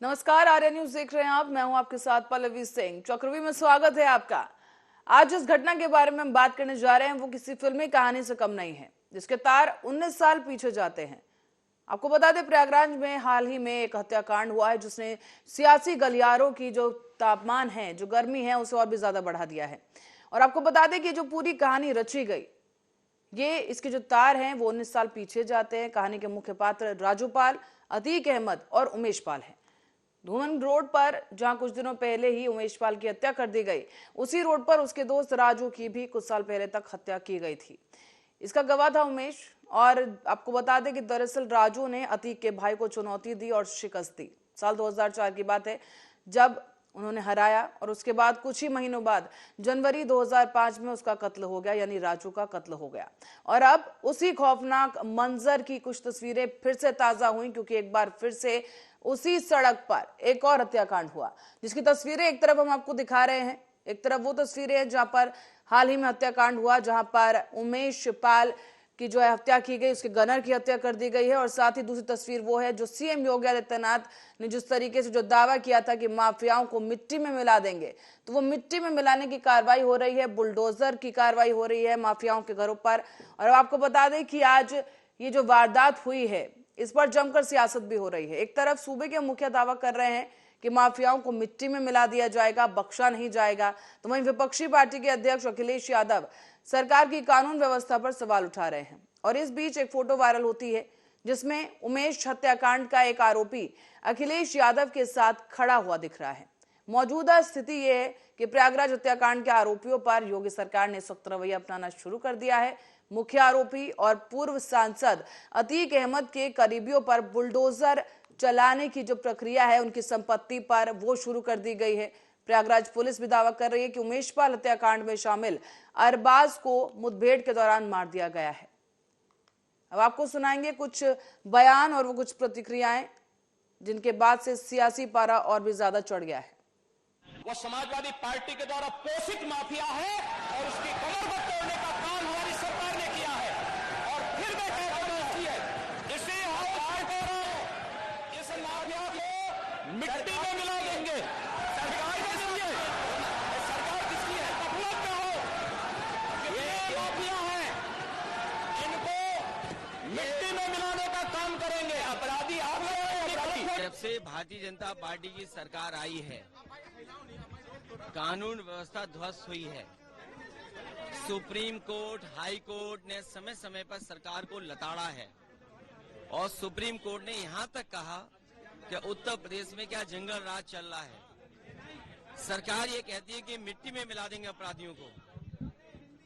नमस्कार, आर्या न्यूज देख रहे हैं आप। मैं हूं आपके साथ पल्लवी सिंह। चक्रवी में स्वागत है आपका। आज जिस घटना के बारे में हम बात करने जा रहे हैं वो किसी फिल्मी कहानी से कम नहीं है, जिसके तार 19 साल पीछे जाते हैं। आपको बता दें, प्रयागराज में हाल ही में एक हत्याकांड हुआ है जिसने सियासी गलियारों की जो तापमान है, जो गर्मी है, उसे और भी ज्यादा बढ़ा दिया है। और आपको बता दें कि जो पूरी कहानी रची गई, ये इसके जो तार हैं वो 19 साल पीछे जाते हैं। कहानी के मुख्य पात्र राजूपाल, अतीक अहमद और उमेश पाल हैं। धूमन रोड पर जहां कुछ दिनों पहले ही उमेश पाल की हत्या कर दी गई, उसी रोड पर उसके दोस्त राजू की भी कुछ साल पहले तक हत्या की गई थी। इसका गवाह था उमेश। और आपको बता दें कि दरअसल राजू ने अतीक के भाई को चुनौती दी और शिकस्त दी। साल 2004 की बात है जब उन्होंने हराया, और उसके बाद कुछ ही महीनों बाद जनवरी 2005 में उसका कत्ल हो गया, यानी राजू का कत्ल हो गया। और अब उसी खौफनाक मंजर की कुछ तस्वीरें फिर से ताजा हुई, क्योंकि एक बार फिर से उसी सड़क पर एक और हत्याकांड हुआ, जिसकी तस्वीरें एक तरफ हम आपको दिखा रहे हैं। एक तरफ वो तस्वीरें हैं जहां पर हाल ही में हत्याकांड हुआ, जहां पर उमेश पाल की जो है हत्या की गई, उसके गनर की हत्या कर दी गई है। और साथ ही दूसरी तस्वीर वो है जो सीएम योगी आदित्यनाथ ने जिस तरीके से जो दावा किया था कि माफियाओं को मिट्टी में मिला देंगे, तो वो मिट्टी में मिलाने की कार्रवाई हो रही है, बुलडोजर की कार्रवाई हो रही है माफियाओं के घरों पर। और आपको बता दें कि आज ये जो वारदात हुई है, इस पर जमकर सियासत भी हो रही है। एक तरफ सूबे के मुखिया दावा कर रहे हैं कि माफियाओं को मिट्टी में मिला दिया जाएगा, बख्शा नहीं जाएगा, तो वहीं विपक्षी पार्टी के अध्यक्ष अखिलेश यादव सरकार की कानून व्यवस्था पर सवाल उठा रहे हैं। और इस बीच एक फोटो वायरल होती है जिसमें उमेश हत्याकांड का एक आरोपी अखिलेश यादव के साथ खड़ा हुआ दिख रहा है। मौजूदा स्थिति यह है कि प्रयागराज हत्याकांड के आरोपियों पर योगी सरकार ने सख्त रवैया अपनाना शुरू कर दिया है। मुख्य आरोपी और पूर्व सांसद अतीक अहमद के करीबियों पर बुलडोजर चलाने की जो प्रक्रिया है उनकी संपत्ति पर, वो शुरू कर दी गई है। प्रयागराज पुलिस भी दावा कर रही है कि उमेश पाल हत्याकांड में शामिल अरबाज को मुठभेड़ के दौरान मार दिया गया है। अब आपको सुनाएंगे कुछ बयान और वो कुछ प्रतिक्रियाएं जिनके बाद से सियासी पारा और भी ज्यादा चढ़ गया है। वो समाजवादी पार्टी के द्वारा पोषित माफिया है और उसकी कमर को तोड़ने का काम हमारी सरकार ने किया है। और फिर मैं कहता हूं इसी इस माफिया को मिट्टी में मिला देंगे। सरकार किसकी है? सरकार किसकी है? गफलत में हो। ये माफिया है, इनको मिट्टी में मिलाने का काम करेंगे। अपराधी आप लोग। जब से भारतीय जनता पार्टी की सरकार आई है, कानून व्यवस्था ध्वस्त हुई है। सुप्रीम कोर्ट, हाई कोर्ट ने समय समय पर सरकार को लताड़ा है और सुप्रीम कोर्ट ने यहां तक कहा कि उत्तर प्रदेश में क्या जंगल राज चल रहा है। सरकार ये कहती है कि मिट्टी में मिला देंगे अपराधियों को।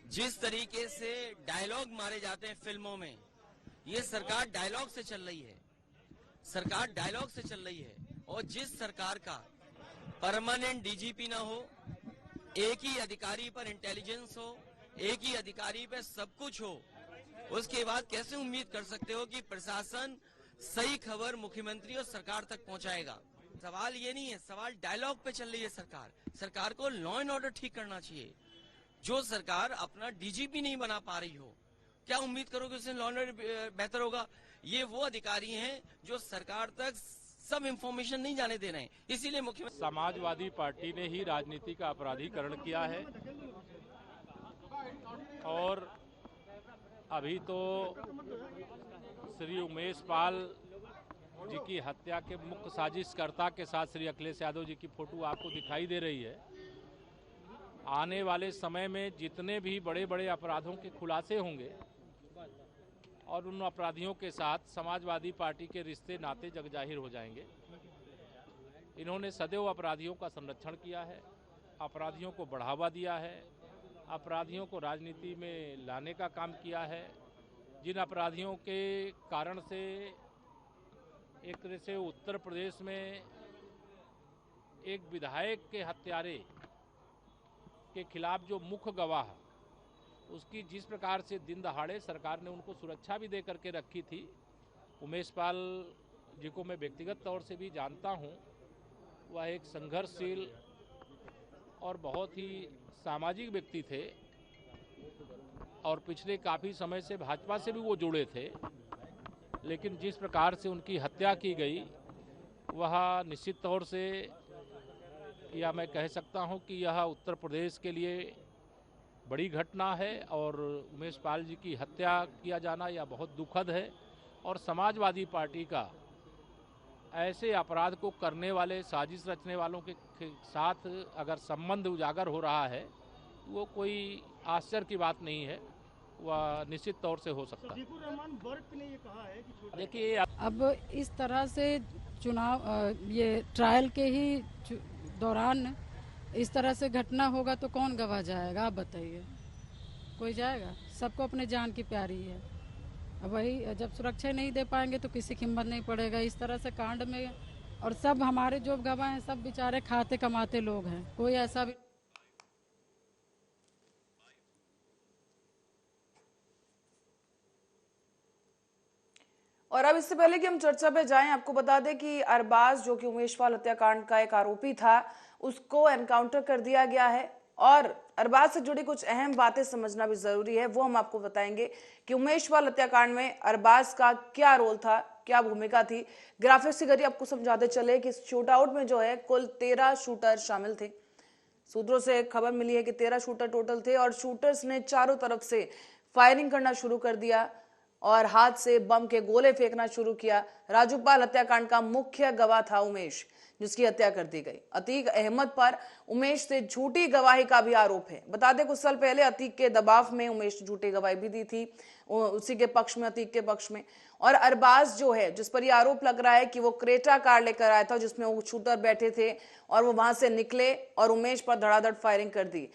जिस तरीके से डायलॉग मारे जाते हैं फिल्मों में, ये सरकार डायलॉग से चल रही है। सरकार डायलॉग से चल रही है। और जिस सरकार का परमानेंट डीजीपी ना हो, एक ही अधिकारी पर इंटेलिजेंस हो, एक ही अधिकारी पे सब कुछ हो, उसके बाद कैसे उम्मीद कर सकते हो कि प्रशासन सही खबर मुख्यमंत्री और सरकार तक पहुंचाएगा? सवाल ये नहीं है, सवाल डायलॉग पे चल रही है सरकार। सरकार को लॉ एंड ऑर्डर ठीक करना चाहिए। जो सरकार अपना डीजीपी नहीं बना पा रही हो, क्या उम्मीद करोगे उससे लॉ एंड ऑर्डर बेहतर होगा? ये वो अधिकारी हैं जो सरकार तक सब इंफॉर्मेशन नहीं जाने दे रहे हैं। इसीलिए मुख्यमंत्री समाजवादी पार्टी ने ही राजनीति का अपराधीकरण किया है। और अभी तो श्री उमेश पाल जी की हत्या के मुख्य साजिशकर्ता के साथ श्री अखिलेश यादव जी की फोटो आपको दिखाई दे रही है। आने वाले समय में जितने भी बड़े बड़े अपराधों के खुलासे होंगे और उन अपराधियों के साथ समाजवादी पार्टी के रिश्ते नाते जगजाहिर हो जाएंगे। इन्होंने सदैव अपराधियों का संरक्षण किया है, अपराधियों को बढ़ावा दिया है, अपराधियों को राजनीति में लाने का काम किया है। जिन अपराधियों के कारण से एक तरह से उत्तर प्रदेश में एक विधायक के हत्यारे के खिलाफ जो मुख्य गवाह, उसकी जिस प्रकार से दिन दहाड़े सरकार ने उनको सुरक्षा भी दे करके रखी थी। उमेश पाल जी को मैं व्यक्तिगत तौर से भी जानता हूं। वह एक संघर्षशील और बहुत ही सामाजिक व्यक्ति थे और पिछले काफ़ी समय से भाजपा से भी वो जुड़े थे। लेकिन जिस प्रकार से उनकी हत्या की गई, वह निश्चित तौर से, या मैं कह सकता हूं कि यह उत्तर प्रदेश के लिए बड़ी घटना है और उमेश पाल जी की हत्या किया जाना यह बहुत दुखद है। और समाजवादी पार्टी का ऐसे अपराध को करने वाले, साजिश रचने वालों के साथ अगर संबंध उजागर हो रहा है तो वो कोई आश्चर्य की बात नहीं है, वह निश्चित तौर से हो सकता है। ने ये कहा है कि देखिए, अब इस तरह से चुनाव ये ट्रायल के ही दौरान इस तरह से घटना होगा तो कौन गवा जाएगा, आप बताइए। कोई जाएगा? सबको अपने जान की प्यारी है। अब वही जब सुरक्षा नहीं दे पाएंगे तो किसी की हिम्मत नहीं पड़ेगा इस तरह से कांड में। और सब हमारे जो गवाह हैं सब बेचारे खाते कमाते लोग हैं, कोई ऐसा भी और अब इससे पहले कि हम चर्चा पे जाएं, आपको बता दें कि अरबाज जो कि उमेश पाल हत्याकांड का एक आरोपी था, उसको एनकाउंटर कर दिया गया है। और अरबाज से जुड़ी कुछ अहम बातें समझना भी जरूरी है, वो हम आपको बताएंगे कि उमेश पाल हत्याकांड में अरबाज का क्या रोल था, क्या भूमिका थी। ग्राफिक्स के जरिए आपको समझाते चले कि शूट आउट में जो है कुल 13 शूटर शामिल थे। सूत्रों से खबर मिली है कि 13 शूटर टोटल थे और शूटर्स ने चारों तरफ से फायरिंग करना शुरू कर दिया और हाथ से बम के गोले फेंकना शुरू किया। राजूपाल हत्याकांड का मुख्य गवाह था उमेश, जिसकी हत्या कर दी गई। अतीक अहमद पर उमेश से झूठी गवाही का भी आरोप है। बता दें कुछ साल पहले अतीक के दबाव में उमेश ने झूठी गवाही भी दी थी, उसी के पक्ष में, अतीक के पक्ष में। और अरबाज जो है, जिस पर यह आरोप लग रहा है कि वो क्रेटा कार लेकर आया था जिसमें वो शूटर बैठे थे और वो वहां से निकले और उमेश पर धड़ाधड़ फायरिंग कर दी,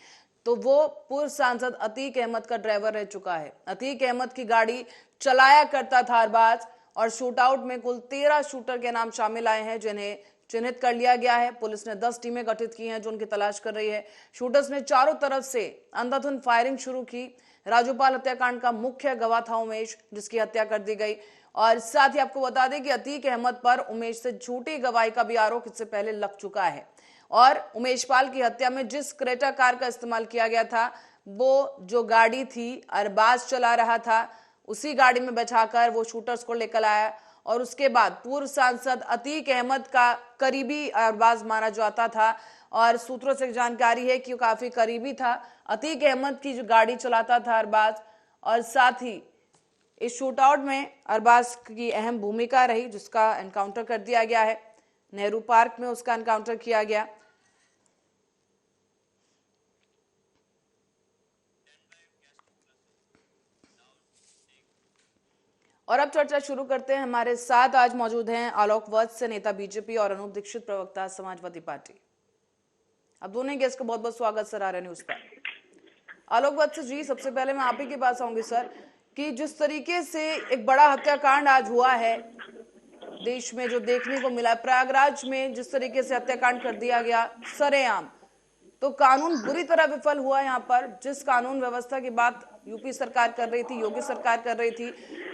तो वो पूर्व सांसद अतीक अहमद का ड्राइवर रह चुका है। अतीक अहमद की गाड़ी चलाया करता था अरबाज। और शूटआउट में कुल 13 शूटर के नाम शामिल आए हैं, जिन्हें चिन्हित कर लिया गया है। पुलिस ने 10 टीमें गठित की हैं जो उनकी तलाश कर रही है। शूटर्स ने चारों तरफ से अंधाधुंध फायरिंग शुरू की। राजूपाल हत्याकांड का मुख्य गवाह था उमेश, जिसकी हत्या कर दी गई। और साथ ही आपको बता दें कि अतीक अहमद पर उमेश से झूठी गवाही का भी आरोप इससे पहले लग चुका है। और उमेश पाल की हत्या में जिस क्रेटा कार का इस्तेमाल किया गया था, वो जो गाड़ी थी अरबाज चला रहा था, उसी गाड़ी में बैठाकर वो शूटर्स को लेकर आया। और उसके बाद पूर्व सांसद अतीक अहमद का करीबी अरबाज माना जाता था और सूत्रों से जानकारी है कि वो काफी करीबी था। अतीक अहमद की जो गाड़ी चलाता था अरबाज, और साथ ही इस शूटआउट में अरबाज की अहम भूमिका रही, जिसका एनकाउंटर कर दिया गया है। नेहरू पार्क में उसका एनकाउंटर किया गया। और अब चर्चा शुरू करते हैं। हमारे साथ आज मौजूद हैं आलोक वत्स, नेता बीजेपी, और अनूप दीक्षित, प्रवक्ता समाजवादी पार्टी। अब दोनों गेस्ट का बहुत बहुत स्वागत सर आर्य न्यूज पर। आलोक वत्स जी, सबसे पहले मैं आप ही के पास आऊंगी सर, कि जिस तरीके से एक बड़ा हत्याकांड आज हुआ है देश में, जो देखने को मिला प्रयागराज में, जिस तरीके से हत्याकांड कर दिया गया सरेआम, तो कानून बुरी तरह विफल हुआ यहाँ पर। जिस कानून व्यवस्था की बात यूपी सरकार कर रही थी, योगी सरकार कर रही थी,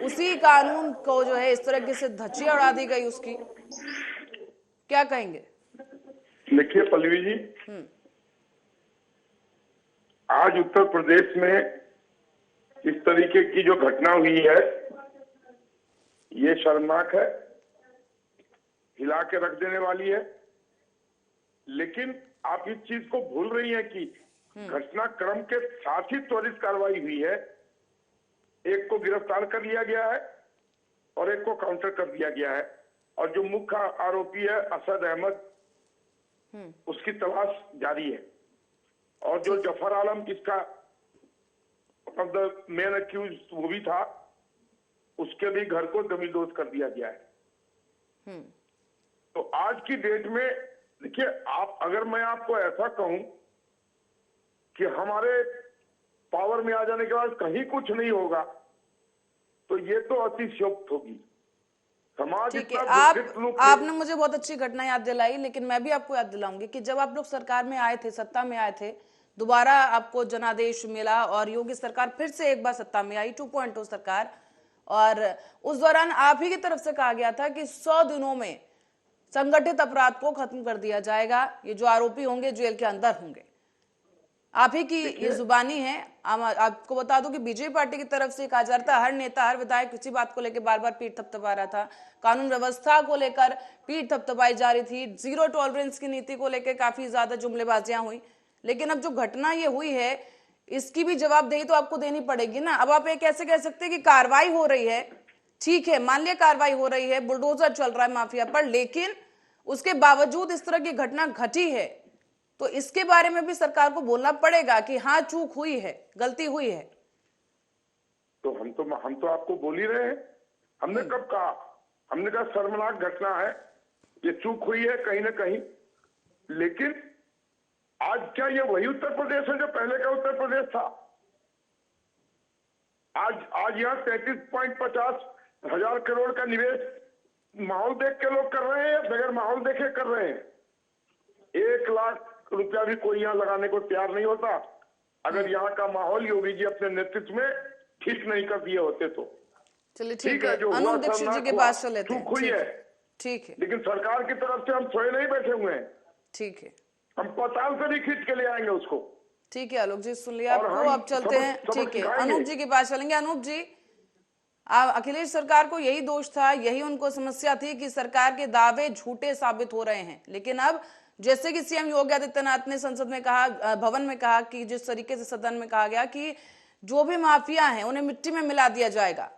उसी कानून को जो है इस तरीके से धज्जियां उड़ा दी गई उसकी, क्या कहेंगे? देखिए पल्लवी जी, आज उत्तर प्रदेश में इस तरीके की जो घटना हुई है ये शर्मनाक है, हिला के रख देने वाली है। लेकिन आप इस चीज को भूल रही हैं कि घटनाक्रम के साथ ही त्वरित कार्रवाई हुई है। एक को गिरफ्तार कर लिया गया है और एक को काउंटर कर दिया गया है। और जो मुख्य आरोपी है असद अहमद, उसकी तलाश जारी है। और जो जफर आलम, जिसका मेन अक्यूज वो भी था, उसके भी घर को जमींदोज कर दिया गया है। तो आज की डेट में देखिए, आप अगर मैं आपको ऐसा कहूं कि हमारे पावर में आ जाने के बाद कहीं कुछ नहीं होगा, तो ये तो अतिशयोक्ति होगी। समाज ठीक है, इतना आपने मुझे बहुत अच्छी घटना याद दिलाई, लेकिन मैं भी आपको याद दिलाऊंगी कि जब आप लोग सरकार में आए थे, सत्ता में आए थे, दोबारा आपको जनादेश मिला और योगी सरकार फिर से एक बार सत्ता में आई, 2.0 सरकार, और उस दौरान आप ही की तरफ से कहा गया था कि 100 दिनों में संगठित अपराध को खत्म कर दिया जाएगा, ये जो आरोपी होंगे जेल के अंदर होंगे। आप ही की ये जुबानी है। आपको बता दूं कि बीजेपी पार्टी की तरफ से कहा जा रहा था, हर नेता हर विधायक इसी बात को लेकर बार बार पीठ थपथपा रहा था, कानून व्यवस्था को लेकर पीठ थपथपाई जा रही थी, जीरो टॉलरेंस की नीति को लेकर काफी ज्यादा जुमलेबाजियां हुई। लेकिन अब जो घटना ये हुई है इसकी भी जवाबदेही तो आपको देनी पड़ेगी ना। अब आप ये कैसे कह सकते हैं कि कार्रवाई हो रही है, ठीक है मान लिया कार्रवाई हो रही है, बुलडोजर चल रहा है माफिया पर, लेकिन उसके बावजूद इस तरह की घटना घटी है तो इसके बारे में भी सरकार को बोलना पड़ेगा कि हाँ चूक हुई है, गलती हुई है। तो हम तो आपको बोल ही रहे हैं। हमने कब कहा? हमने कहा शर्मनाक घटना है, ये चूक हुई है कहीं ना कहीं। लेकिन आज क्या ये वही उत्तर प्रदेश है जो पहले का उत्तर प्रदेश था? आज यहाँ 33.50 हजार करोड़ का निवेश माहौल देख के लोग कर रहे हैं या बगैर माहौल देखे कर रहे हैं? 1 लाख रुपया भी कोई यहाँ लगाने को तैयार नहीं होता अगर यहाँ का माहौल योगी जी अपने नेतृत्व में ठीक नहीं कर दिए होते तो। चलिए ठीक है, जो अनूप दीक्षित जी के पास चले थे। चूक हुई है, ठीक है, लेकिन सरकार की तरफ से हम सोए नहीं बैठे हुए हैं। ठीक है, हम पाताल से भी खींच के ले आएंगे उसको। ठीक है आलोक जी, सुन लिया आपको। अब चलते हैं, ठीक है, अनूप जी के पास चलेंगे। अनूप जी, अखिलेश सरकार को यही दोष था, यही उनको समस्या थी कि सरकार के दावे झूठे साबित हो रहे हैं। लेकिन अब जैसे कि सीएम योगी आदित्यनाथ ने संसद में कहा, भवन में कहा कि जिस तरीके से सदन में कहा गया कि जो भी माफिया हैं उन्हें मिट्टी में मिला दिया जाएगा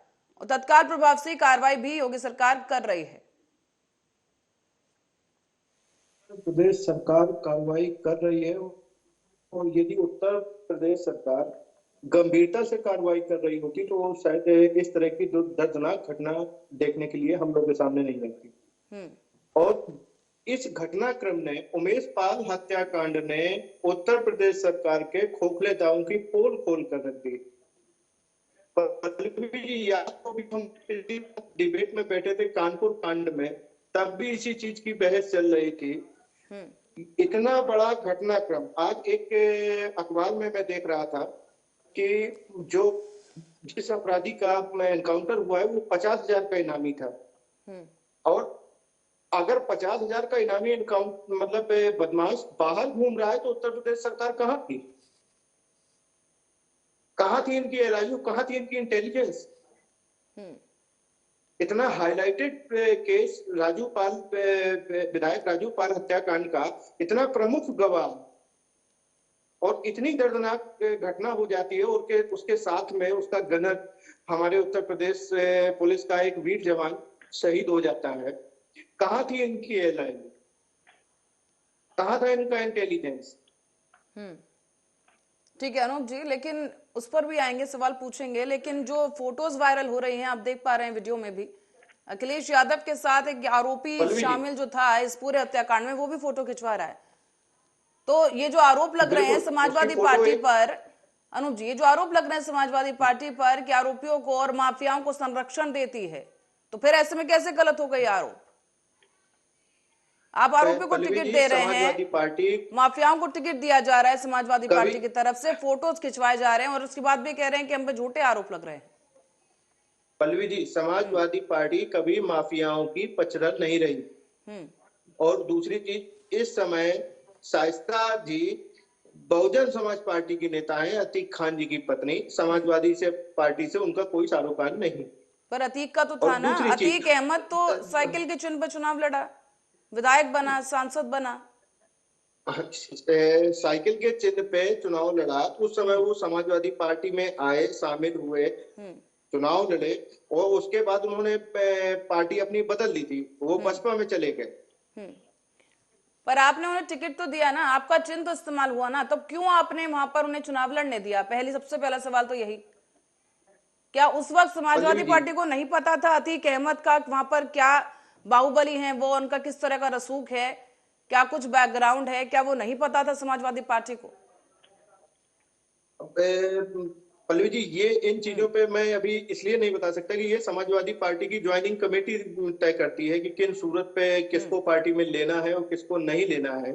और तत्काल प्रभाव से कार्रवाई भी योगी सरकार कर रही है। प्रदेश सरकार कार्रवाई कर रही है और यदि उत्तर प्रदेश सरकार गंभीरता से कार्रवाई कर रही होती तो वो शायद इस तरह की दर्दनाक घटना देखने के लिए हम लोग के सामने नहीं आती। और इस घटनाक्रम ने, उमेश पाल हत्याकांड ने उत्तर प्रदेश सरकार के खोखले दावों की पोल खोल कर रख दी। याद तो भी हम डिबेट में बैठे थे कानपुर कांड में, तब भी इसी चीज की बहस चल रही थी। इतना बड़ा घटनाक्रम, आज एक अखबार में मैं देख रहा था कि जिस अपराधी का एनकाउंटर हुआ है वो 50,000 का इनामी था। और अगर 50,000 का इनामी एनकाउंटर मतलब बदमाश बाहर घूम रहा है तो उत्तर प्रदेश सरकार कहाँ थी? कहाँ थी इनकी एलआईयू, कहाँ थी इनकी इंटेलिजेंस? इतना हाईलाइटेड केस राजू पाल, विधायक राजू पाल हत्याकांड का इतना प्रमुख गवाह और इतनी दर्दनाक घटना हो जाती है और उसके साथ में उसका गनर, हमारे उत्तर प्रदेश पुलिस का एक वीर जवान शहीद हो जाता है। कहाँ थी इनकी एयरलाइन, कहाँ था इनका इंटेलिजेंस? ठीक है अनूप जी, लेकिन उस पर भी आएंगे, सवाल पूछेंगे। लेकिन जो फोटोज वायरल हो रही हैं, आप देख पा रहे हैं वीडियो में भी, अखिलेश यादव के साथ एक आरोपी शामिल जो था इस पूरे हत्याकांड में, वो भी फोटो खिंचवा रहा है। तो ये जो आरोप लग रहे हैं समाजवादी पार्टी पर, अनूप जी, ये जो आरोप लग रहे हैं समाजवादी पार्टी पर कि आरोपियों को और माफियाओं को संरक्षण देती है, तो फिर ऐसे में कैसे गलत हो गई आरोप? आप आरोपियों को टिकट दे रहे हैं, माफियाओं को टिकट दिया जा रहा है समाजवादी पार्टी की तरफ से, फोटोज खिंचवाए जा रहे हैं और उसके बाद भी कह रहे हैं कि हम पे झूठे आरोप लग रहे हैं। पल्लवी जी, समाजवादी पार्टी कभी माफियाओं की पचरल नहीं रही। और दूसरी चीज, इस समय शाइस्ता जी बहुजन समाज पार्टी की नेता है, अतीक खान जी की पत्नी, समाजवादी से पार्टी से उनका कोई सारोकार नहीं। पर अतीक का तो था ना, अतीक अहमद तो साइकिल के चिन्ह पर चुनाव लड़ा, विधायक बना, सांसद बना। साइकिल के चिन्ह पे चुनाव लड़ा, उस समय वो समाजवादी पार्टी में आए, शामिल हुए, चुनाव लड़े और उसके बाद उन्होंने पार्टी अपनी बदल ली थी, वो बसपा में चले गए। पर आपने उन्हें टिकट तो दिया ना, आपका चिन्ह तो इस्तेमाल हुआ ना, तब क्यों आपने वहां पर उन्हें चुनाव लड़ने दिया? सबसे पहला सवाल तो यही। क्या उस वक्त समाजवादी पार्टी को नहीं पता था अतीक अहमद का वहां पर क्या बाहुबली हैं वो, उनका किस तरह का रसूख है, क्या कुछ बैकग्राउंड है, क्या वो नहीं पता था समाजवादी पार्टी को? पल्लवी जी, ये इन चीजों पे मैं अभी इसलिए नहीं बता सकता कि ये समाजवादी पार्टी की ज्वाइनिंग कमेटी तय करती है कि किन सूरत पे किसको पार्टी में लेना है और किसको नहीं लेना है।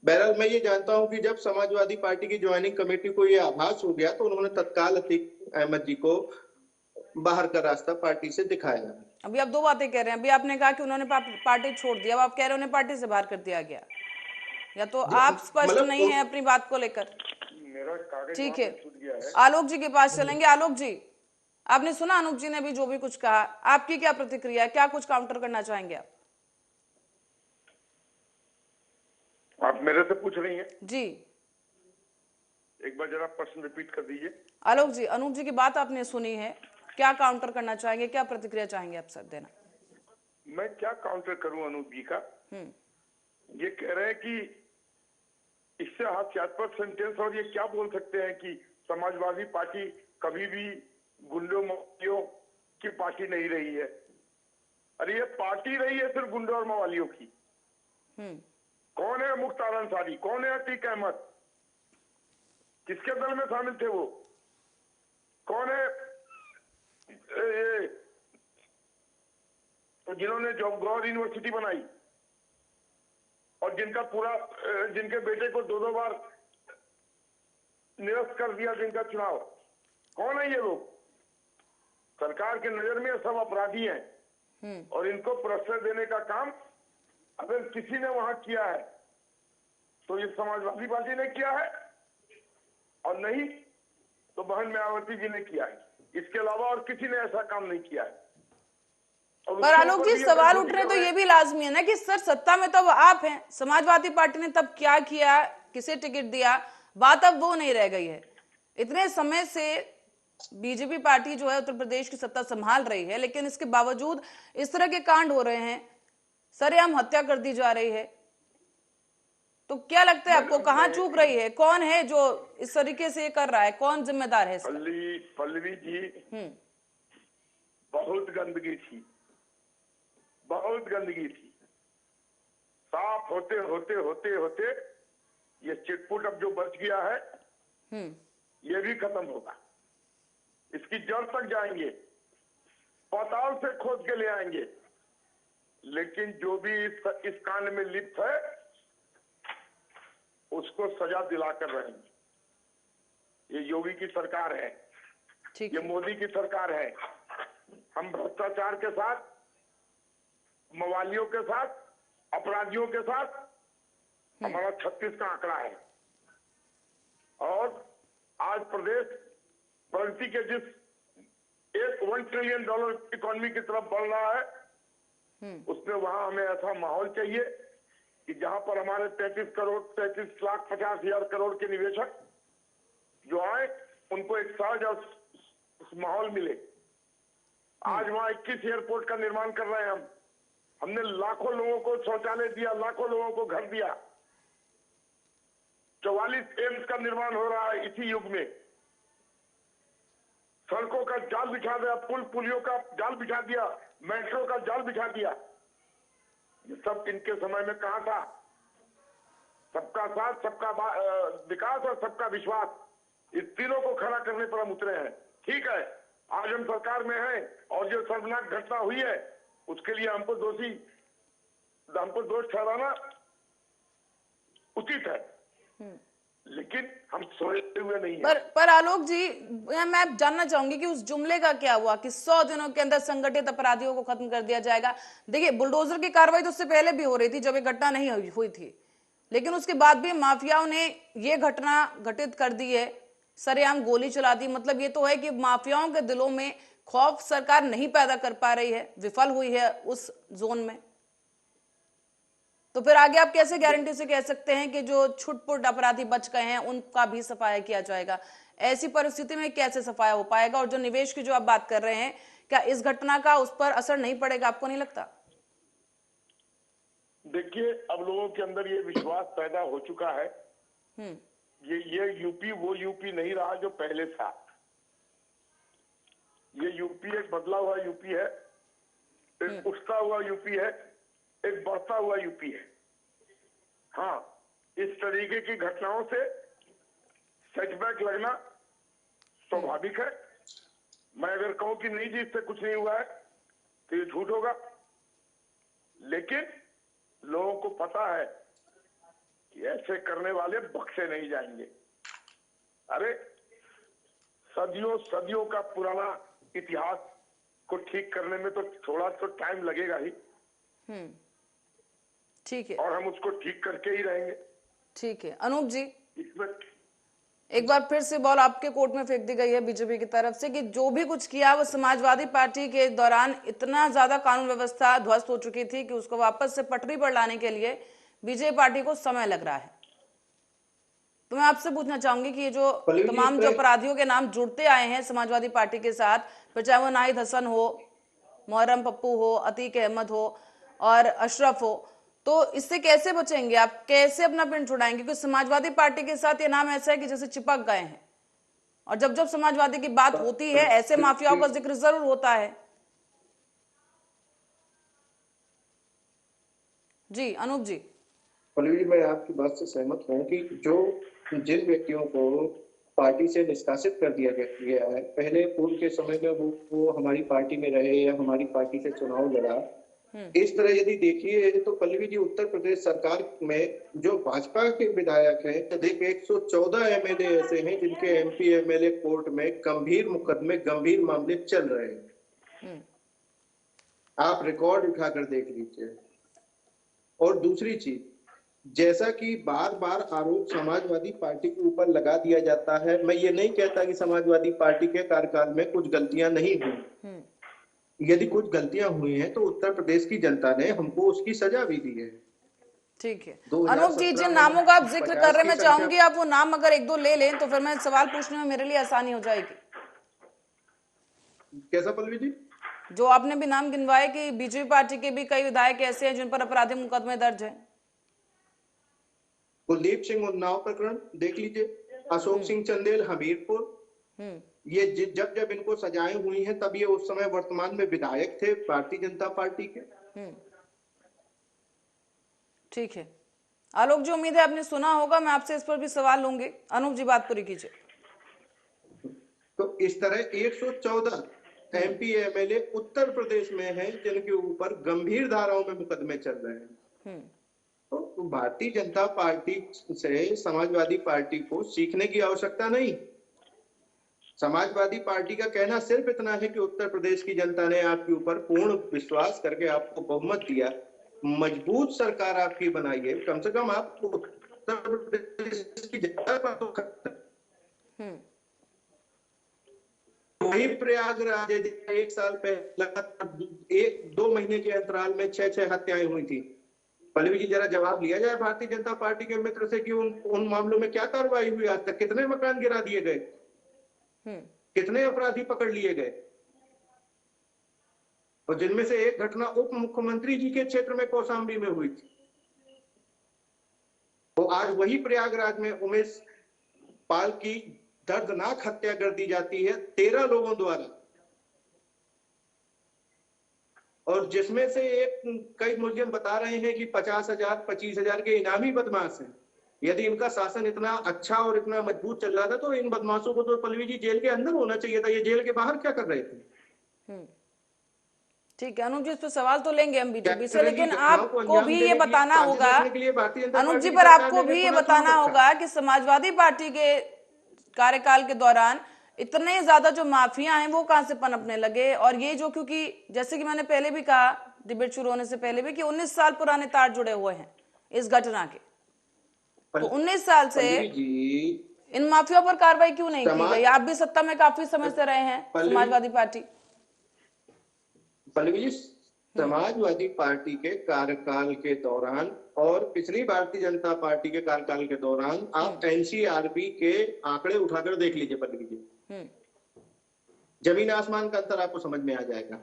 बहरहाल मैं ये जानता हूं कि जब समाजवादी पार्टी की ज्वाइनिंग कमेटी को ये आभास हो गया तो उन्होंने तत्काल अतीक अहमद जी को बाहर का रास्ता पार्टी से दिखाया। अभी आप दो बातें कह रहे हैं, अभी आपने कहा कि उन्होंने पार्टी छोड़ दिया, अब आप कह रहे हैं उन्हें पार्टी से बाहर कर दिया गया, या तो आप स्पष्ट नहीं है अपनी बात को लेकर? मेरा कागज ठीक वहाँ है, पे छूट गया है। आलोक जी के पास चलेंगे। आलोक जी, आपने सुना अनूप जी ने भी जो भी कुछ कहा, आपकी क्या प्रतिक्रिया है, क्या कुछ काउंटर करना चाहेंगे आप? आप मेरे से पूछ रही हैं? जी एक बार जरा प्रश्न रिपीट कर दीजिए। आलोक जी, अनूप जी की बात आपने सुनी है, क्या काउंटर करना चाहेंगे, क्या प्रतिक्रिया चाहेंगे आप सर देना? मैं क्या काउंटर करूं अनूप जी का? ये कह रहे हैं कि इससे हास्यास्पद सेंटेंस, और ये क्या बोल सकते हैं कि समाजवादी पार्टी कभी भी गुंडों मवालियों की पार्टी नहीं रही है। अरे ये पार्टी रही है सिर्फ गुंडों और मवालियों की। कौन है मुख्तार अंसारी, कौन है अतीक अहमद, किसके दल में शामिल थे वो? कौन है ये जिन्होंने जौहर यूनिवर्सिटी बनाई और जिनके बेटे को 2-2 बार निरस्त कर दिया जिनका चुनाव? कौन है ये लोग? सरकार के नजर में सब अपराधी हैं और इनको प्रश्रय देने का काम अगर किसी ने वहां किया है तो ये समाजवादी पार्टी ने किया है, और नहीं तो बहन मायावती जी ने किया है। इसके अलावा और किसी ने ऐसा काम नहीं किया है। पर आलोक जी, सवाल उठ रहे तो ये भी लाजमी है ना कि सर सत्ता में तो अब आप हैं, समाजवादी पार्टी ने तब क्या किया, किसे टिकट दिया, बात अब वो नहीं रह गई है। इतने समय से बीजेपी पार्टी जो है उत्तर प्रदेश की सत्ता संभाल रही है, लेकिन इसके बावजूद इस तरह के कांड हो रहे हैं, सरेआम हत्या कर दी जा रही है। तो क्या लगता है आपको, कहाँ चूक रही है, कौन है जो इस तरीके से कर रहा है, कौन जिम्मेदार है इसका? पल्लवी जी, बहुत गंदगी थी, बहुत गंदगी थी। साफ होते होते होते होते ये चिटपुट अब जो बच गया है ये भी खत्म होगा। इसकी जड़ तक जाएंगे, पाताल से खोद के ले आएंगे, लेकिन जो भी इस कांड में लिप्त है उसको सजा दिलाकर रहेंगे। ये योगी की सरकार है, ये मोदी की सरकार है। हम भ्रष्टाचार के साथ, मवालियों के साथ, अपराधियों के साथ, हमारा 36 का आंकड़ा है। और आज प्रदेश प्रगति के जिस $1 ट्रिलियन इकोनॉमी की तरफ बढ़ रहा है, उसमें वहां हमें ऐसा माहौल चाहिए कि जहां पर हमारे 33,50,000 करोड़ के निवेशक जो आए उनको एक सहज और माहौल मिले। आज वहां 21 एयरपोर्ट का निर्माण कर रहे हैं हमने लाखों लोगों को शौचालय दिया, लाखों लोगों को घर दिया। 44 एम्स का निर्माण हो रहा है इसी युग में। सड़कों का जाल बिछा दिया, पुलियों का जाल बिछा दिया, मेट्रो का जाल बिछा दिया। ये सब इनके समय में कहां था? सबका साथ, सबका विकास और सबका विश्वास, इस तीनों को खड़ा करने पर हम उतरे हैं। ठीक है, आज हम सरकार में हैं और जो शर्मनाक घटना हुई है उसके लिए हमको दोष ठहराना उचित है, लेकिन हम सोए हुए नहीं हैं। पर आलोक जी, मैं जानना चाहूंगी कि उस जुमले का क्या हुआ कि 100 दिनों के अंदर संगठित अपराधियों को खत्म कर दिया जाएगा। देखिए, बुलडोजर की कार्रवाई तो उससे पहले भी हो रही थी जब ये घटना नहीं हुई थी, लेकिन उसके बाद भी माफियाओं ने ये घटना घटित कर दी है, सरेआम गोली चला दी। मतलब ये तो है कि माफियाओं के दिलों में खौफ सरकार नहीं पैदा कर पा रही है, विफल हुई है उस जोन में। तो फिर आगे आप कैसे गारंटी से कह सकते हैं कि जो छुटपुट अपराधी बच गए हैं उनका भी सफाया किया जाएगा? ऐसी परिस्थिति में कैसे सफाया हो पाएगा? और जो निवेश की जो आप बात कर रहे हैं, क्या इस घटना का उस पर असर नहीं पड़ेगा, आपको नहीं लगता? देखिए, अब लोगों के अंदर ये विश्वास पैदा हो चुका है। ये यूपी वो यूपी नहीं रहा जो पहले था। ये यूपी एक बदला हुआ यूपी है, एक उठता हुआ यूपी है, एक बढ़ता हुआ यूपी है। हाँ, इस तरीके की घटनाओं से सेटबैक लगना स्वाभाविक है। मैं अगर कहूं कि नहीं जी इससे कुछ नहीं हुआ है तो ये झूठ होगा, लेकिन लोगों को पता है कि ऐसे करने वाले बख्शे नहीं जाएंगे। अरे सदियों सदियों का पुराना इतिहास को ठीक करने में तो थोड़ा तो टाइम लगेगा ही। ठीक है, और हम उसको ठीक करके ही रहेंगे। ठीक है। अनूप जी, इसमें एक बार फिर से बॉल आपके कोर्ट में फेंक दी गई है बीजेपी की तरफ से कि जो भी कुछ किया वो समाजवादी पार्टी के दौरान इतना ज्यादा कानून व्यवस्था ध्वस्त हो चुकी थी कि उसको वापस से पटरी पर लाने के लिए बीजेपी पार्टी को समय लग रहा है। तो मैं आपसे पूछना चाहूंगी कि ये जो तमाम जो अपराधियों के नाम जुड़ते आए हैं समाजवादी पार्टी के साथ, फिर चाहे वो नाहिद हसन हो, मोहर्रम पप्पू हो, अतीक अहमद हो और अशरफ हो, तो इससे कैसे बचेंगे आप? कैसे अपना पिंड छुड़ाएंगे? क्योंकि समाजवादी पार्टी के साथ ये नाम ऐसा है कि जैसे चिपक गए हैं, और जब जब समाजवादी की बात होती है ऐसे माफियाओं का जिक्र जरूर होता है। जी अनूप जी। पल्लवी जी, मैं आपकी बात से सहमत हूँ कि जिन व्यक्तियों को पार्टी से निष्कासित कर दिया गया है, पहले पूर्व के समय में वो हमारी पार्टी में रहे या हमारी पार्टी से चुनाव लड़ा, इस तरह यदि देखिए तो पल्लवी जी, उत्तर प्रदेश सरकार में जो भाजपा के विधायक हैं, अधिक 114 एमएलए ऐसे हैं जिनके एमपी एमएलए कोर्ट में गंभीर मुकदमे, गंभीर मामले चल रहे हैं। आप रिकॉर्ड उठाकर देख लीजिए। और दूसरी चीज, जैसा कि बार बार आरोप समाजवादी पार्टी के ऊपर लगा दिया जाता है, मैं ये नहीं कहता कि समाजवादी पार्टी के कार्यकाल में कुछ गलतियां नहीं हुई। यदि कुछ गलतियां हुई हैं तो उत्तर प्रदेश की जनता ने हमको उसकी सजा भी दी है। ठीक है अनूप जी, जिन नामों का आप जिक्र कर रहे हैं, मैं चाहूंगी आप वो नाम अगर एक दो ले लें तो फिर मैं सवाल पूछने में मेरे लिए आसानी हो जाएगी। कैसा पल्लवी जी? जो आपने भी नाम गिनवाए कि बीजेपी पार्टी के भी कई विधायक ऐसे हैं जिन पर आपराधिक मुकदमे दर्ज हैं। कुलदीप सिंह उन्नाव प्रकरण देख लीजिए, अशोक सिंह चंदेल हमीरपुर, ये जब जब इनको सजाएं हुई हैं तब ये उस समय वर्तमान में विधायक थे भारतीय जनता पार्टी के। ठीक है आलोक जी, उम्मीद है आपने सुना होगा, मैं आपसे इस पर भी सवाल लूंगी। अनूप जी बात पूरी कीजिए। तो इस तरह 114 एमपी एमएलए उत्तर प्रदेश में हैं जिनके ऊपर गंभीर धाराओं में मुकदमे चल रहे हैं। तो भारतीय जनता पार्टी से समाजवादी पार्टी को सीखने की आवश्यकता नहीं। समाजवादी पार्टी का कहना सिर्फ इतना है कि उत्तर प्रदेश की जनता ने आपके ऊपर पूर्ण विश्वास करके आपको बहुमत दिया, मजबूत सरकार आपकी बनाई है, कम से कम आप उत्तर प्रदेश की जनता पर तो वही प्रयागराज एक साल पहले 1-2 महीने के अंतराल में 6 हत्याएं हुई थी। पल्लवी जी, जरा जवाब लिया जाए भारतीय जनता पार्टी के मित्र से कि उन मामलों में क्या कार्रवाई हुई आज तक? कितने मकान गिरा दिए गए, कितने अपराधी पकड़ लिए गए? और जिनमें से एक घटना उप मुख्यमंत्री जी के क्षेत्र में कौशाम्बी में हुई थी। तो आज वही प्रयागराज में उमेश पाल की दर्दनाक हत्या कर दी जाती है 13 लोगों द्वारा, और जिसमें से कई मुलजिम बता रहे हैं कि 50,000 25,000 के इनामी बदमाश हैं। यदि इनका शासन इतना अच्छा और इतना मजबूत चल रहा था तो इन बदमाशों को तो पल्लवी जी जेल के अंदर होना चाहिए था। ये जेल के बाहर क्या कर रहे थे? ठीक है अनूप जी, इस पर सवाल तो लेंगे हम बीजेपी से, लेकिन आपको भी ये बताना होगा अनूप जी, पर आपको भी ये बताना होगा कि समाजवादी पार्टी के कार्यकाल के दौरान इतने ज्यादा जो माफिया हैं वो कहां से पनपने लगे। और ये जो, क्योंकि जैसे कि मैंने पहले भी कहा डिबेट शुरू होने से पहले भी, कि 19 साल पुराने तार जुड़े हुए हैं इस घटना के, तो 19 साल से इन माफिया पर कार्रवाई क्यों नहीं की गई? आप भी सत्ता में काफी समय से रहे हैं, समाजवादी पार्टी। पल्लवी जी, समाजवादी पार्टी के कार्यकाल के दौरान और पिछली भारतीय जनता पार्टी के कार्यकाल के दौरान आप एनसीआरबी के आंकड़े उठाकर देख लीजिए पल्लवी जी, जमीन आसमान का अंतर आपको समझ में आ जाएगा।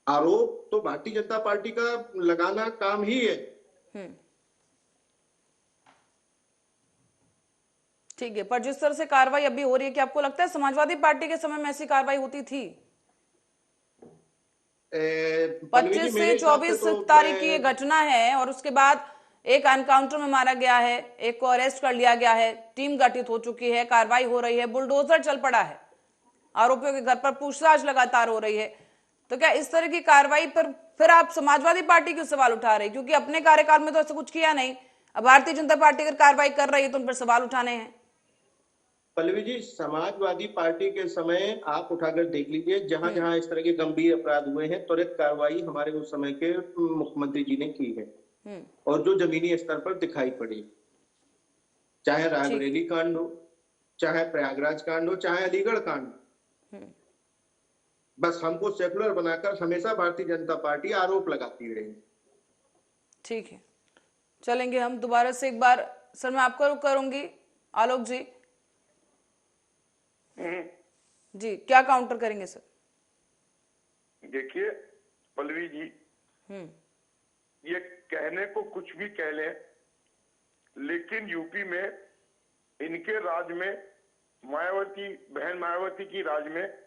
आरोप तो भारतीय जनता पार्टी का लगाना काम ही है। ठीक है, पर जिस तरह से कार्रवाई अभी हो रही है, क्या आपको लगता है समाजवादी पार्टी के समय में ऐसी कार्रवाई होती थी? 25 से 24 तारीख की ये घटना है और उसके बाद एक एनकाउंटर में मारा गया है, एक को अरेस्ट कर लिया गया है, टीम गठित हो चुकी है, कार्रवाई हो रही है, बुलडोजर चल पड़ा है, आरोपियों के घर पर पूछताछ लगातार हो रही है। तो क्या इस तरह की कार्रवाई पर फिर आप समाजवादी पार्टी क्यों सवाल उठा रहे हैं? क्योंकि अपने कार्यकाल में तो ऐसा कुछ किया नहीं, अब भारतीय जनता पार्टी अगर कार्रवाई कर रही है तो उन पर सवाल उठाने हैं। पल्लवी जी, समाजवादी पार्टी के समय आप उठाकर देख लीजिए, जहां जहां इस तरह के गंभीर अपराध हुए हैं त्वरित कार्रवाई हमारे उस समय के मुख्यमंत्री जी ने की है और जो जमीनी स्तर पर दिखाई पड़ी। चाहे रायबरेली कांड हो, चाहे प्रयागराज कांड हो, चाहे अलीगढ़ कांड हो। बस हमको सेकुलर बनाकर हमेशा भारतीय जनता पार्टी आरोप लगाती रही। ठीक है, चलेंगे हम दोबारा से एक बार। सर मैं आपको रुक करूंगी। आलोक जी जी क्या काउंटर करेंगे सर? देखिए पल्लवी जी, ये कहने को कुछ भी कह लें, लेकिन यूपी में इनके राज में, मायावती बहन मायावती की राज में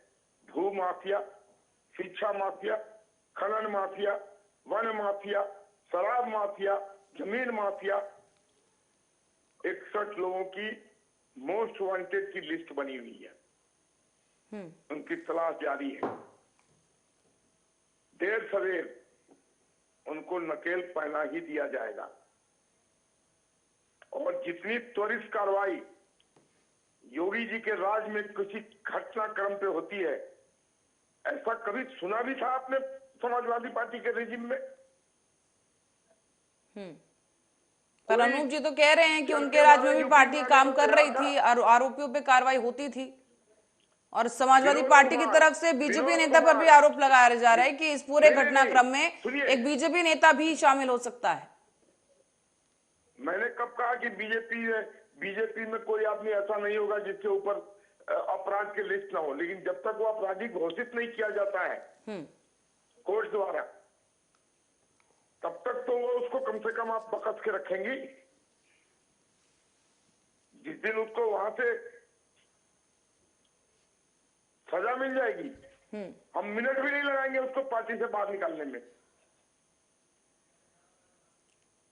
भू माफिया, शिक्षा माफिया, खनन माफिया, वन माफिया, शराब माफिया, जमीन माफिया, 61 लोगों की मोस्ट वांटेड की लिस्ट बनी हुई है। उनकी तलाश जारी है। देर सवेर उनको नकेल पहना ही दिया जाएगा। और जितनी त्वरित कार्रवाई योगी जी के राज में किसी घटनाक्रम पे होती है, ऐसा कभी सुना भी था आपने समाजवादी पार्टी के रेजिम में? पर अनूप जी तो कह रहे हैं कि उनके राज में भी पार्टी काम कर रही थी, आरोपियों पे कार्रवाई होती थी, और समाजवादी पार्टी की तरफ से बीजेपी नेता पर भी आरोप लगाया जा रहा है कि इस पूरे घटनाक्रम में एक बीजेपी नेता भी शामिल हो सकता है। मैंने कब कहा कि बीजेपी में कोई आदमी ऐसा नहीं होगा जिसके ऊपर अपराध की लिस्ट ना हो, लेकिन जब तक वो अपराधी घोषित नहीं किया जाता है कोर्ट द्वारा, तब तक तो वो उसको कम से कम आप पकड़ के रखेंगी। जिस दिन उसको वहां से सजा मिल जाएगी, हम मिनट भी नहीं लगाएंगे उसको पार्टी से बाहर निकालने में।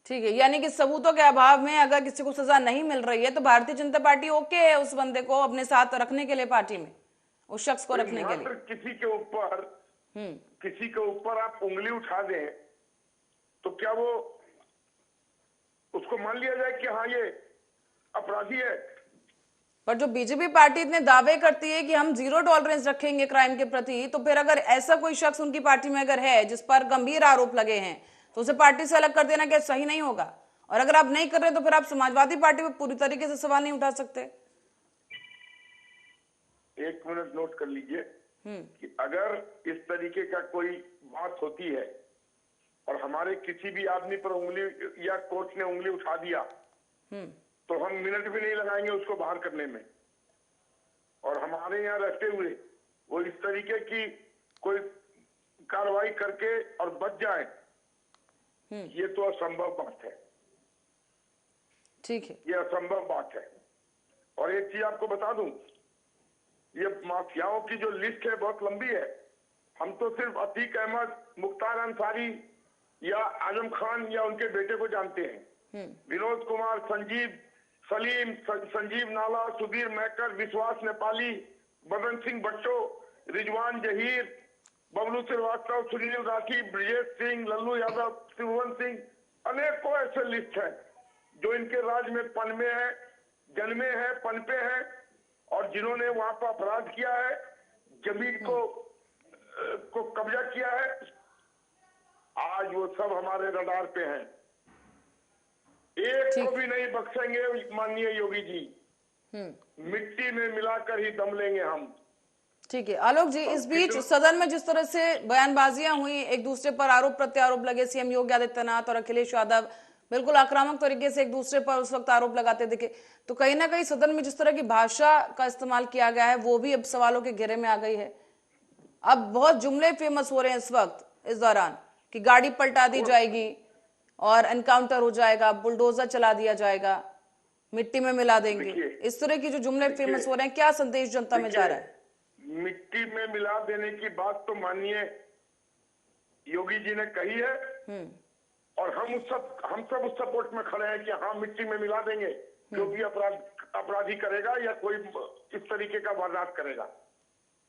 ठीक है, यानी कि सबूतों के अभाव में अगर किसी को सजा नहीं मिल रही है तो भारतीय जनता पार्टी ओके है उस बंदे को अपने साथ रखने के लिए, पार्टी में उस शख्स को रखने के लिए। किसी के ऊपर आप उंगली उठा दें तो क्या वो उसको मान लिया जाए कि हाँ ये अपराधी है? पर जो बीजेपी पार्टी इतने दावे करती है कि हम 0 टॉलरेंस रखेंगे क्राइम के प्रति, तो फिर अगर ऐसा कोई शख्स उनकी पार्टी में अगर है जिस पर गंभीर आरोप लगे हैं, तो उसे पार्टी से अलग कर देना क्या सही नहीं होगा? और अगर आप नहीं कर रहे तो फिर आप समाजवादी पार्टी पर पूरी तरीके से सवाल नहीं उठा सकते। एक मिनट नोट कर लीजिए कि अगर इस तरीके का कोई बात होती है और हमारे किसी भी आदमी पर उंगली या कोर्ट ने उंगली उठा दिया, तो हम मिनट भी नहीं लगाएंगे उसको बाहर करने में। और हमारे यहाँ रहते हुए वो इस तरीके की कोई कार्रवाई करके और बच जाए, ये तो असंभव बात है। ठीक है, ये असंभव बात है। और एक चीज आपको बता दूं, ये माफियाओं की जो लिस्ट है बहुत लंबी है। हम तो सिर्फ अतीक अहमद, मुख्तार अंसारी या आजम खान या उनके बेटे को जानते हैं। विनोद कुमार, संजीव सलीम, संजीव नाला, सुधीर मैकर, विश्वास नेपाली, बदन सिंह भट्टो, रिजवान जहीर, बबलू श्रीवास्तव, सुनील राठी, ब्रजेश सिंह, लल्लू यादव, त्रिभुवन सिंह, अनेकों ऐसे लिस्ट है जो इनके राज में पनमे हैं, जन्मे हैं, पनपे हैं, और जिन्होंने वहां पर अपराध किया है, जमीन को कब्जा किया है। आज वो सब हमारे रडार पे हैं। एक को भी नहीं बख्शेंगे माननीय योगी जी। मिट्टी में मिलाकर ही दम लेंगे हम। ठीक है आलोक जी, इस बीच सदन में जिस तरह से बयानबाजियां हुई, एक दूसरे पर आरोप प्रत्यारोप लगे, सीएम योगी आदित्यनाथ और अखिलेश यादव बिल्कुल आक्रामक तरीके से एक दूसरे पर उस वक्त आरोप लगाते दिखे, तो कहीं ना कहीं सदन में जिस तरह की भाषा का इस्तेमाल किया गया है वो भी अब सवालों के घेरे में आ गई है। अब बहुत जुमले फेमस हो रहे हैं इस वक्त, इस दौरान, कि गाड़ी पलटा दी जाएगी और एनकाउंटर हो जाएगा, बुलडोजर चला दिया जाएगा, मिट्टी में मिला देंगे। इस तरह की जो जुमले फेमस हो रहे हैं, क्या संदेश जनता में जा रहा है? मिट्टी में मिला देने की बात तो माननीय योगी जी ने कही है, और हम सब उस सपोर्ट में खड़े हैं कि हाँ मिट्टी में मिला देंगे जो भी अपराधी करेगा या कोई इस तरीके का वारदात करेगा।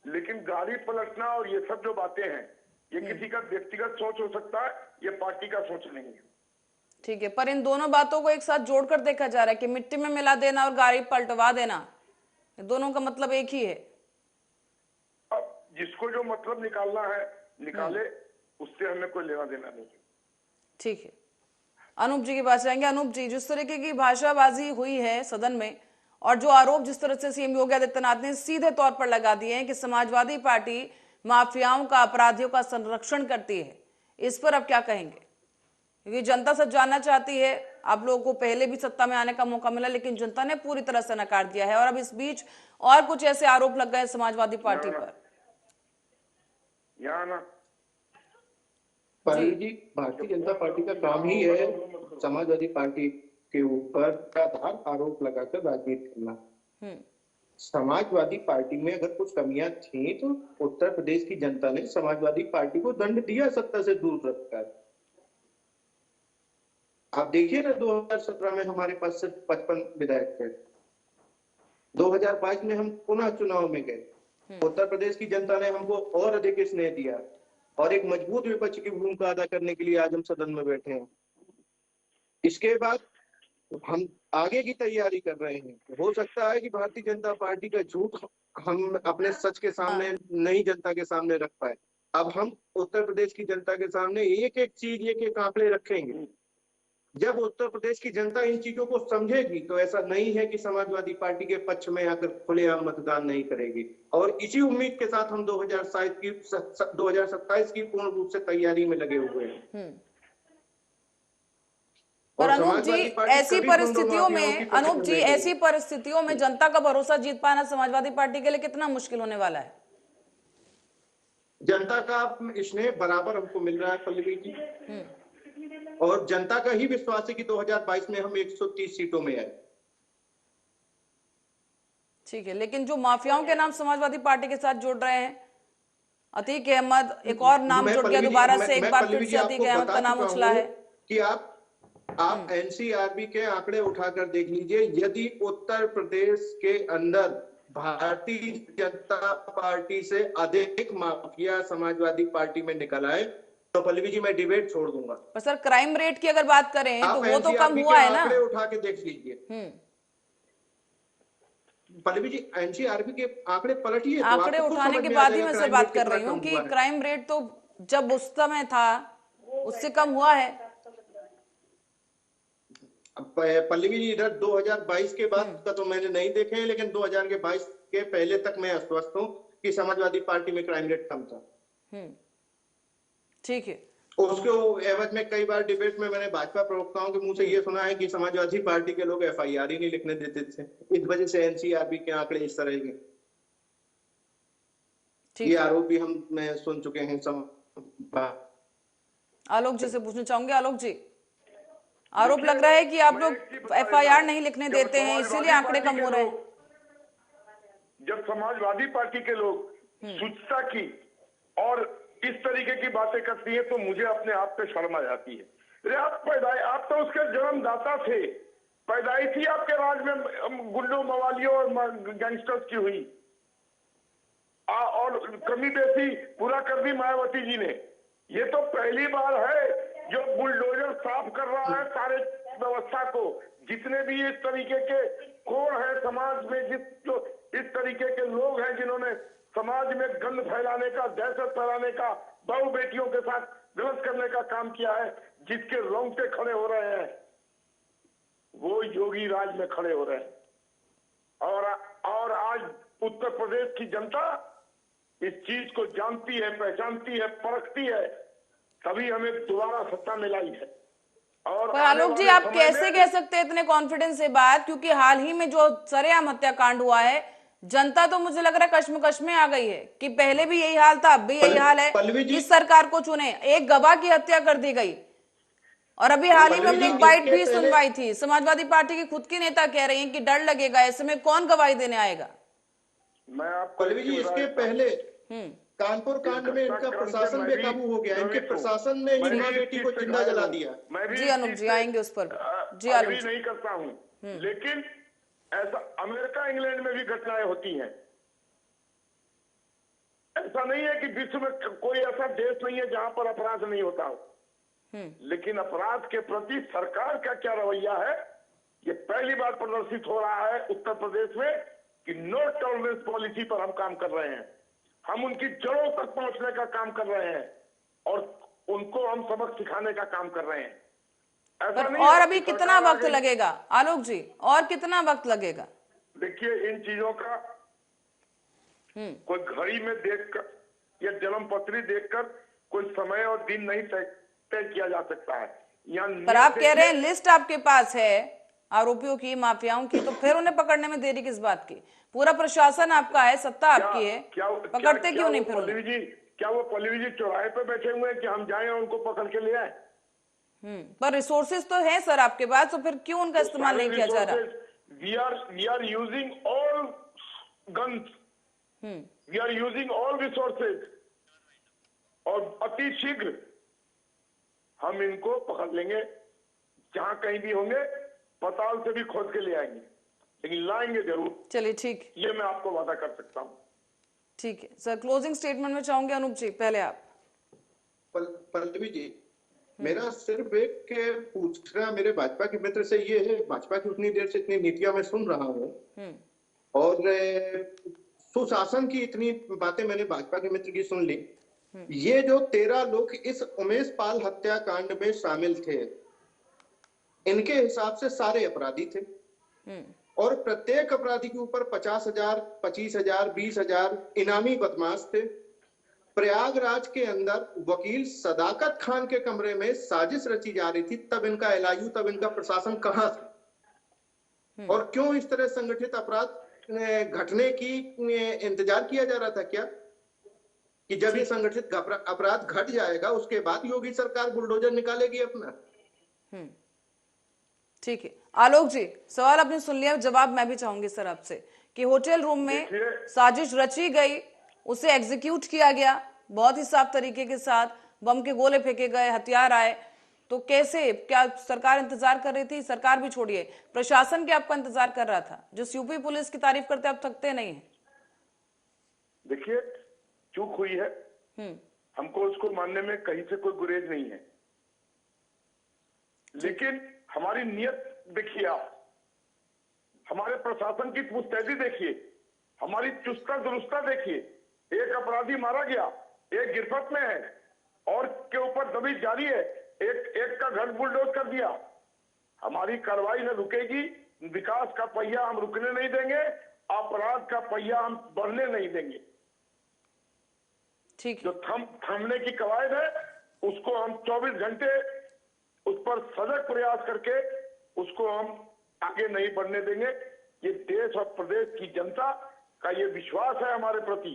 लेकिन गाड़ी पलटना और ये सब जो बातें हैं, ये किसी का व्यक्तिगत सोच हो सकता है, ये पार्टी का सोच नहीं है। ठीक है, पर इन दोनों बातों को एक साथ जोड़कर देखा जा रहा है कि मिट्टी में मिला देना और गाड़ी पलटवा देना, दोनों का मतलब एक ही है। अब जिसको जो मतलब निकालना है निकाले, उससे हमें कोई लेना देना नहीं। ठीक है, अनूप जी के पास जाएंगे। अनूप जी, जिस तरीके की भाषाबाजी हुई है सदन में और जो आरोप जिस तरह से सीएम योगी आदित्यनाथ ने सीधे तौर पर लगा दिए हैं कि समाजवादी पार्टी माफियाओं का, अपराधियों का संरक्षण करती है, इस पर अब क्या कहेंगे? क्योंकि जनता सब जानना चाहती है। आप लोगों को पहले भी सत्ता में आने का मौका मिला, लेकिन जनता ने पूरी तरह से नकार दिया है और अब इस बीच और कुछ ऐसे आरोप लग गए समाजवादी पार्टी पर। पार्टी जी, भारतीय जनता पार्टी का काम ही है समाजवादी पार्टी के ऊपर आधार आरोप लगाकर राजनीति करना। समाजवादी पार्टी में अगर कुछ कमियां थी तो उत्तर प्रदेश की जनता ने समाजवादी पार्टी को दंड दिया सत्ता से दूर रखकर। आप देखिए ना, 2017 में हमारे पास सिर्फ 55 विधायक थे। 2022 में हम पुनः चुनाव में गए। उत्तर प्रदेश की जनता ने हमको और अधिक स्नेह दिया और एक मजबूत विपक्ष की भूमिका अदा करने के लिए आज हम सदन में बैठे हैं। इसके बाद हम आगे की तैयारी कर रहे हैं। हो सकता है कि भारतीय जनता पार्टी का झूठ हम अपने सच के सामने नहीं जनता के सामने रख पाए। अब हम उत्तर प्रदेश की जनता के सामने एक एक चीज, एक एक आंकड़े रखेंगे। जब उत्तर प्रदेश की जनता इन चीजों को समझेगी तो ऐसा नहीं है कि समाजवादी पार्टी के पक्ष में आकर खुलेआम मतदान नहीं करेगी। और इसी उम्मीद के साथ हम 2027 की पूर्ण रूप से तैयारी में लगे हुए हैं। पर अनूप जी, ऐसी परिस्थितियों में जनता का भरोसा जीत पाना समाजवादी पार्टी के लिए कितना मुश्किल होने वाला है? जनता का स्नेह बराबर हमको मिल रहा है पल्लवी जी, और जनता का ही विश्वास है कि 2022 में हम 130 सीटों में आए। ठीक है, लेकिन जो माफियाओं के नाम समाजवादी पार्टी के साथ जोड़ रहे हैं, अतीक अहमद एक और नाम जुड़ गया दोबारा से, एक बार फिर से अतीक अहमद का नाम उछला है कि आप एनसीआरबी के आंकड़े उठाकर देख लीजिए। यदि उत्तर प्रदेश के अंदर भारतीय जनता पार्टी से अधिक माफिया समाजवादी पार्टी में निकल आए तो पल्लवी जी मैं डिबेट छोड़ दूंगा। पर सर, क्राइम रेट की अगर बात करें तो वो तो कम हुआ है ना? आंकड़े उठा के देख लीजिए पल्लवी जी, एनसीआरबी के आंकड़े पलटिए। आंकड़े उठाने के बाद ही मैं सर बात कर रही हूँ कि क्राइम रेट तो जब उस समय था उससे कम हुआ है। पल्लवी जी, इधर 2022 के बाद का तो मैंने नहीं देखे हैं, लेकिन 2022 के पहले तक मैं आश्वस्त हूँ कि समाजवादी पार्टी में क्राइम रेट कम था। ठीक है, उसके एवज में कई बार डिबेट में मैंने भाजपा प्रवक्ताओं के मुंह से ये सुना है कि समाजवादी पार्टी के लोग एफआईआर ही नहीं लिखने देते थे, इस वजह से एनसीआरबी के आंकड़े इस तरह के। ये आरोप भी मैं सुन चुके हैं। आलोक जी से पूछना चाहूंगे। आलोक जी, आरोप लग रहा है कि आप लोग एफआईआर नहीं लिखने देते हैं, इसीलिए आंकड़े कम हो रहे हैं। जब समाजवादी पार्टी के लोग शुचिता की और इस तरीके की बातें करती है तो मुझे अपने आप पे शर्म आ जाती है। अरे आप तो उसके जन्मदाता थे, पैदाइशी आपके राज में गुंडों, मवालियों और गैंगस्टर्स की हुई और कमी बेसी पूरा कर दी मायावती जी ने। ये तो पहली बार है जो बुलडोजर साफ कर रहा है सारे व्यवस्था को। जितने भी इस तरीके के कोण है समाज में, जो इस तरीके के लोग हैं जिन्होंने समाज में गंद फैलाने का, दहशत फैलाने का, बहू बेटियों के साथ गलत करने का काम किया है, जिसके रोंगटे खड़े हो रहे हैं वो योगी राज में खड़े हो रहे हैं। और आज उत्तर प्रदेश की जनता इस चीज को जानती है, पहचानती है, परखती है, तभी हमें दोबारा सत्ता मिलाई है। और पर आलोक जी, आप कैसे कह सकते हैं इतने कॉन्फिडेंस से बात, क्योंकि हाल ही में जो सरेआम हत्याकांड हुआ है, जनता तो मुझे लग रहा है कश्मकश में आ गई है कि पहले भी यही हाल था, अब भी यही हाल है, इस सरकार को चुने। एक गवाह की हत्या कर दी गई और अभी हाल ही में हमने एक बाइट भी सुनवाई थी। समाजवादी पार्टी की खुद की नेता कह रही हैं कि डर लगेगा, ऐसे में कौन गवाही देने आएगा? मैं आप पल्लवी जी, इसके पहले कानपुर कांड में इनका प्रशासन बेकाबू हो गया। इनके प्रशासन ने ही मां बेटी को जिंदा जला दिया। जी अनूप जी, आएंगे उस पर। जी अभी नहीं करता हूँ, लेकिन ऐसा अमेरिका, इंग्लैंड में भी घटनाएं होती हैं। ऐसा नहीं है कि विश्व में कोई ऐसा देश नहीं है जहां पर अपराध नहीं होता हो, लेकिन अपराध के प्रति सरकार का क्या रवैया है, ये पहली बार प्रदर्शित हो रहा है उत्तर प्रदेश में कि नो टॉलरेंस पॉलिसी पर हम काम कर रहे हैं। हम उनकी जड़ों तक पहुंचने का काम कर रहे हैं और उनको हम सबक सिखाने का काम कर रहे हैं। पर नहीं और है अभी कि कितना सरकार वक्त आगे- लगेगा आलोक जी, और कितना वक्त लगेगा? देखिए, इन चीजों का कोई घड़ी में देखकर या जन्मपत्री देखकर कोई समय और दिन नहीं तय किया जा सकता है। यहाँ पर आप कह रहे हैं लिस्ट आपके पास है आरोपियों की, माफियाओं की, तो फिर उन्हें पकड़ने में देरी किस बात की? पूरा प्रशासन आपका है, सत्ता आपकी है, पकड़ते क्यों नहीं फिर उन्हें? क्या वो पल्लवी जी चौराहे पे बैठे हुए हैं कि हम जाएं और उनको पकड़ के ले आए? पर रिसोर्सेज तो है सर आपके पास, तो फिर क्यों उनका इस्तेमाल नहीं किया जा रहा? We are using all guns. We are using all resources. और अति शीघ्र हम इनको पकड़ लेंगे, जहां कहीं भी होंगे पताल से भी खोद के ले आएंगे, लेकिन लाएंगे जरूर। चलिए ठीक, ये मैं आपको वादा कर सकता हूँ। ठीक है सर, क्लोजिंग स्टेटमेंट में चाहूंगे अनूप जी, पहले आप। पल्लवी जी, मेरा सिर्फ एक पूछना मेरे भाजपा के मित्र से ये है, भाजपा की उतनी देर से इतनी नीतियां मैं सुन रहा हूँ और सुशासन की इतनी बातें मैंने भाजपा के मित्र की सुन ली। ये जो 13 लोग इस उमेश पाल हत्याकांड में शामिल थे, इनके हिसाब से सारे अपराधी थे और प्रत्येक अपराधी के ऊपर 50,000, 25,000, 20,000 इनामी बदमाश थे। प्रयागराज के अंदर वकील सदाकत खान के कमरे में साजिश रची जा रही थी, तब इनका एलआईयू, तब इनका प्रशासन कहां था? और क्यों इस तरह संगठित अपराध घटने की इंतजार किया जा रहा था? क्या कि जब ये संगठित अपराध घट जाएगा उसके बाद योगी सरकार बुलडोजर निकालेगी अपना? ठीक है आलोक जी, सवाल आपने सुन लिया, जवाब मैं भी चाहूंगी सर आपसे कि होटल रूम में साजिश रची गई, उसे एग्जीक्यूट किया गया बहुत ही साफ तरीके के साथ, बम के गोले फेंके गए, हथियार आए, तो कैसे, क्या सरकार इंतजार कर रही थी? सरकार भी छोड़िए, प्रशासन क्या आपका इंतजार कर रहा था? जिस यूपी पुलिस की तारीफ करते आप थकते नहीं है। देखिए, चूक हुई है, हमको उसको मानने में कहीं से कोई गुरेज नहीं है, लेकिन हमारी नीयत देखिए, आप हमारे प्रशासन की मुस्तैदी देखिए, हमारी चुस्ता दुरुस्ता देखिए। एक अपराधी मारा गया, एक गिरफ्त में है और के ऊपर दबिश जारी है, एक का घर बुलडोज कर दिया। हमारी कार्रवाई न रुकेगी, विकास का पहिया हम रुकने नहीं देंगे, अपराध का पहिया हम बढ़ने नहीं देंगे। ठीक, जो थमने की कवायद है उसको हम 24 घंटे उस पर सजग प्रयास करके उसको हम आगे नहीं बढ़ने देंगे। ये देश और प्रदेश की जनता का ये विश्वास है हमारे प्रति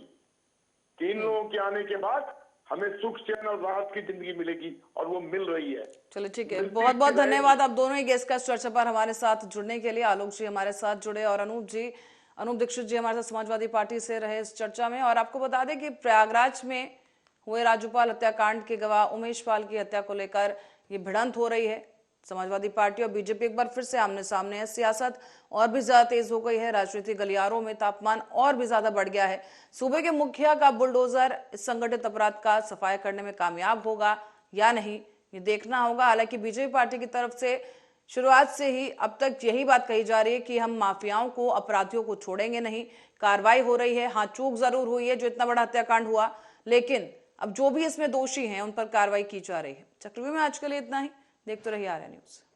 कि इन लोगों के आने के बाद हमें सुख चैन और राहत की जिंदगी मिलेगी, और वो मिल रही है। चलिए ठीक है, बहुत बहुत धन्यवाद आप दोनों ही गेस्ट का चर्चा पर हमारे साथ जुड़ने के लिए। आलोक जी हमारे साथ जुड़े और अनूप दीक्षित जी हमारे साथ समाजवादी पार्टी से रहे इस चर्चा में। और आपको बता दें कि प्रयागराज में हुए राज्यपाल हत्याकांड के गवाह उमेश पाल की हत्या को लेकर ये भिड़ंत हो रही है। समाजवादी पार्टी और बीजेपी एक बार फिर से आमने सामने है, सियासत और भी ज्यादा तेज हो गई है, राजनीतिक गलियारों में तापमान और भी ज्यादा बढ़ गया है। सूबे के मुखिया का बुलडोजर इस संगठित अपराध का सफाया करने में कामयाब होगा या नहीं, ये देखना होगा। हालांकि बीजेपी पार्टी की तरफ से शुरुआत से ही अब तक यही बात कही जा रही है कि हम माफियाओं को, अपराधियों को छोड़ेंगे नहीं। कार्रवाई हो रही है, हाँ चूक जरूर हुई है जो इतना बड़ा हत्याकांड हुआ, लेकिन अब जो भी इसमें दोषी हैं उन पर कार्रवाई की जा रही है। चक्रव्यूह में आज के लिए इतना ही, देखते रहिए आर्या न्यूज।